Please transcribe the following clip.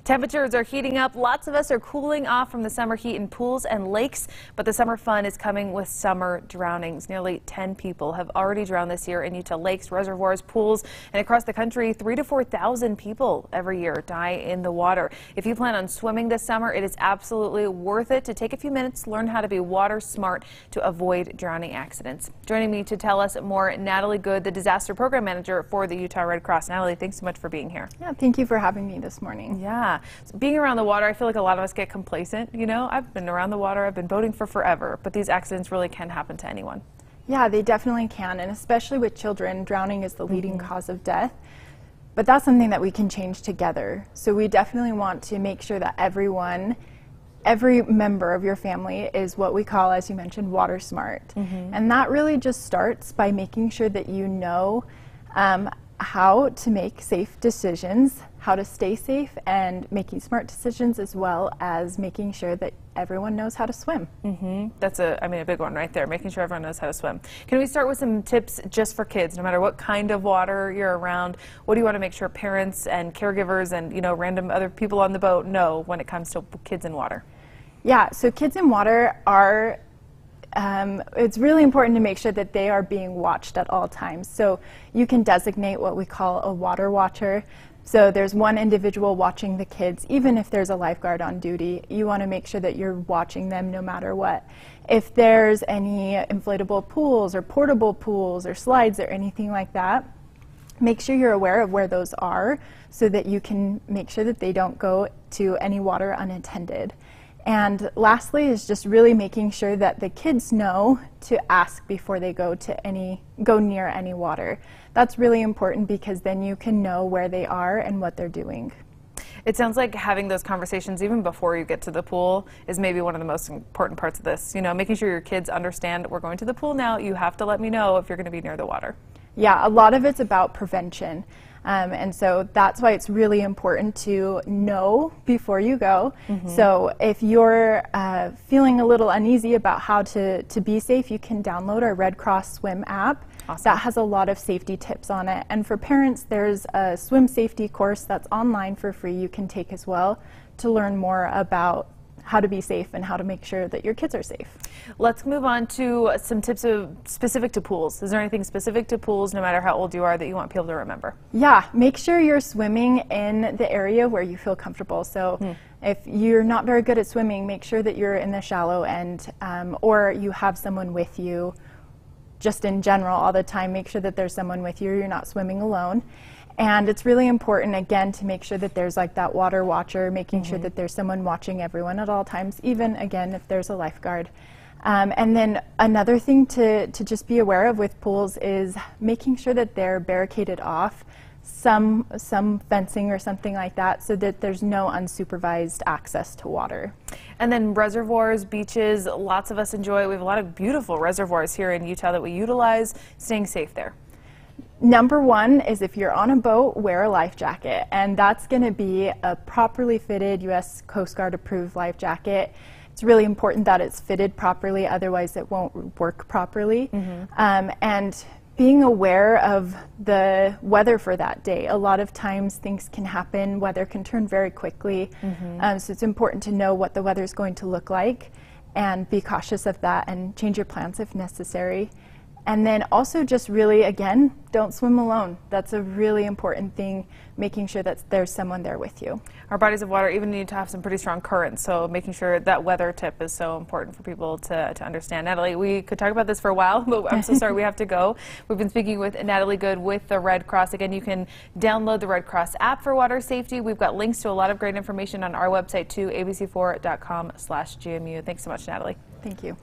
Temperatures are heating up. Lots of us are cooling off from the summer heat in pools and lakes, but the summer fun is coming with summer drownings. Nearly 10 people have already drowned this year in Utah lakes, reservoirs, pools, and across the country, 3,000 to 4,000 people every year die in the water. If you plan on swimming this summer, it is absolutely worth it to take a few minutes, learn how to be water smart to avoid drowning accidents. Joining me to tell us more, Natalie Good, the disaster program manager for the Utah Red Cross. Natalie, thanks so much for being here. Yeah, thank you for having me this morning. Yeah. So being around the water, I feel like a lot of us get complacent. You know, I've been around the water, I've been boating for forever, but these accidents really can happen to anyone. Yeah, they definitely can, and especially with children, drowning is the leading cause of death. But that's something that we can change together. So we definitely want to make sure that every member of your family is what we call, as you mentioned, water smart. And that really just starts by making sure that you know how to make safe decisions, how to stay safe, and making smart decisions, as well as making sure that everyone knows how to swim. That's a big one right there, making sure everyone knows how to swim. Can we start with some tips just for kids, no matter what kind of water you're around? What do you want to make sure parents and caregivers and, you know, random other people on the boat know when it comes to kids in water? Yeah, so kids in water are it's really important to make sure that they are being watched at all times. So you can designate what we call a water watcher. So there's one individual watching the kids. Even if there's a lifeguard on duty, you want to make sure that you're watching them no matter what. If there's any inflatable pools or portable pools or slides or anything like that, make sure you're aware of where those are so that you can make sure that they don't go to any water unattended. And lastly is just really making sure that the kids know to ask before they go near any water. That's really important because then you can know where they are and what they're doing. It sounds like having those conversations even before you get to the pool is maybe one of the most important parts of this. You know, making sure your kids understand, we're going to the pool now, you have to let me know if you're going to be near the water. Yeah, a lot of it's about prevention. And so that's why it's really important to know before you go. So if you're feeling a little uneasy about how to be safe, you can download our Red Cross Swim app. That has a lot of safety tips on it. And for parents, there's a swim safety course that's online for free you can take as well to learn more about how to be safe and how to make sure that your kids are safe. Let's move on to some tips specific to pools. Is there anything specific to pools, no matter how old you are, that you want people to remember? Yeah, make sure you're swimming in the area where you feel comfortable. So if you're not very good at swimming, make sure that you're in the shallow end or you have someone with you. Just in general, all the time, make sure that there's someone with you, you're not swimming alone. And it's really important, again, to make sure that there's like that water watcher, making sure that there's someone watching everyone at all times, even, again, if there's a lifeguard. And then another thing to just be aware of with pools is making sure that they're barricaded off, some fencing or something like that, so that there's no unsupervised access to water. And then reservoirs, beaches, lots of us enjoy. We have a lot of beautiful reservoirs here in Utah that we utilize. Staying safe there. Number one is if you're on a boat, wear a life jacket, and that's going to be a properly fitted U.S. Coast Guard approved life jacket. It's really important that it's fitted properly, otherwise it won't work properly. And being aware of the weather for that day. A lot of times things can happen, weather can turn very quickly, so it's important to know what the weather is going to look like and be cautious of that and change your plans if necessary. And then also just really, again, don't swim alone. That's a really important thing, making sure that there's someone there with you. Our bodies of water even need to have some pretty strong currents, so making sure that weather tip is so important for people to understand. Natalie, we could talk about this for a while, but I'm so sorry we have to go. We've been speaking with Natalie Good with the Red Cross. Again, you can download the Red Cross app for water safety. We've got links to a lot of great information on our website too, abc4.com/GMU. Thanks so much, Natalie. Thank you.